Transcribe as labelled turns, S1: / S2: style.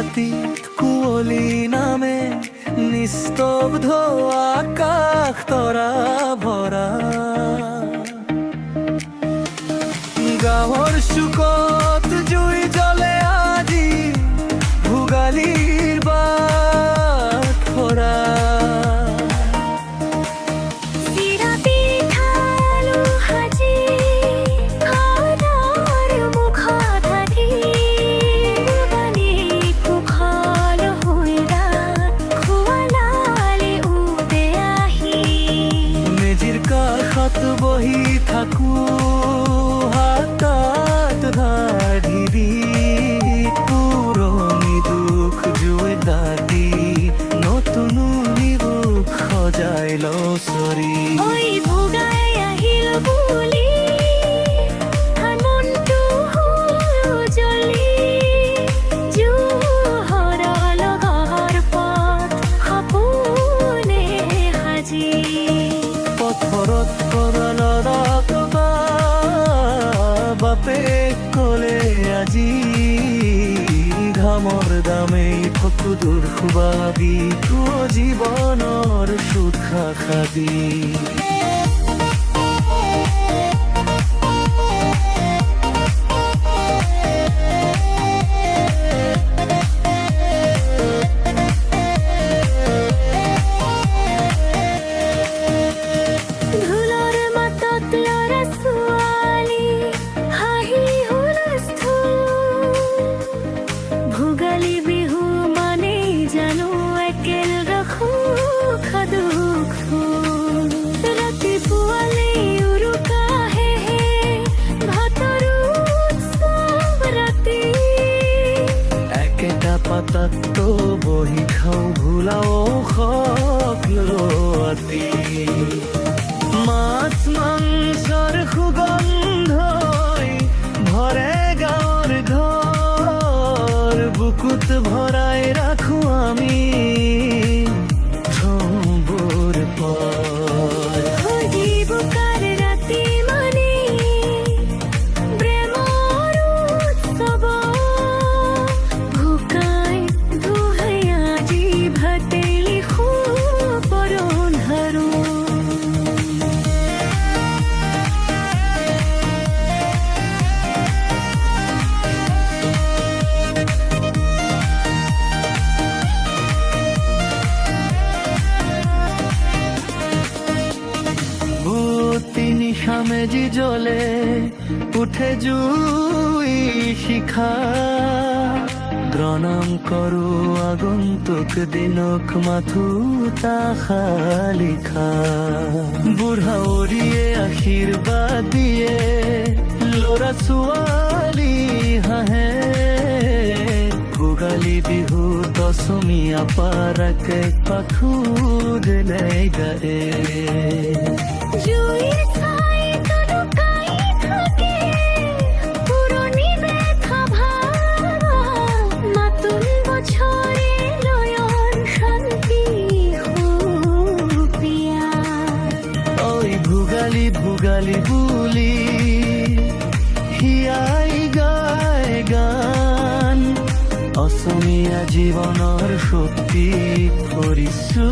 S1: ৰাতিত কুঁৱলী নামে নিস্তব্ধ আকাশ তৰা ভৰা গাঁৱৰ চুকত জুই জ্বলে আজি ভোগালীৰ বাট ভৰা বহি থাকো হাতত ধাৰি পুৰণি দুখ জুই দাঁতি নতুন নিবুক সজাই লচৰি
S2: ভোগাই আহিল বুলি মনটো জ্বলি জোহৰৰ লগৰ পথ সপোনে সাজি
S1: পথৰত বাপে কলে আজি ঘামৰ দামেই ফকুদুৰ খুৱাবি জীৱনৰ সুখ খাবি
S2: ভোগালী বিহু মানে জানো একেল ৰাখো খাদুক ৰাতিপুৱালে উৰুকাহে ভাতৰ উৎসৱ ৰাতি
S1: একেটা পাতাত বহি খাওঁ ভোলাও সকলোতি মাছ মাংসৰ সুগন্ধই ভৰে গাঁৱৰ ঘৰ বুকুত ভৰাই ৰাখো আমি থম্বুৰ পৰ
S2: বোকাৰ ৰাতি মানে প্ৰেমৰ উৎসৱ ভোকাই ধুহাই আজি ভাতেলি পৰণ হাৰো
S1: সামেজি জ্বলে উঠে জুই শিখা প্ৰণাম কৰো আগন্তুক দিনক মাথো তাখা লিখা বুঢ়াৱৰীয়ে আশীৰ্বাদ দিয়ে ল'ৰা ছোৱালী হাঁহে ভোগালী বিহু দশমী আপাৰাকে পাখুৰিলে গায়ে ভোগালী বুলি হিয়াই গায় গান অসমীয়া জীৱনৰ শক্তি কৰিছো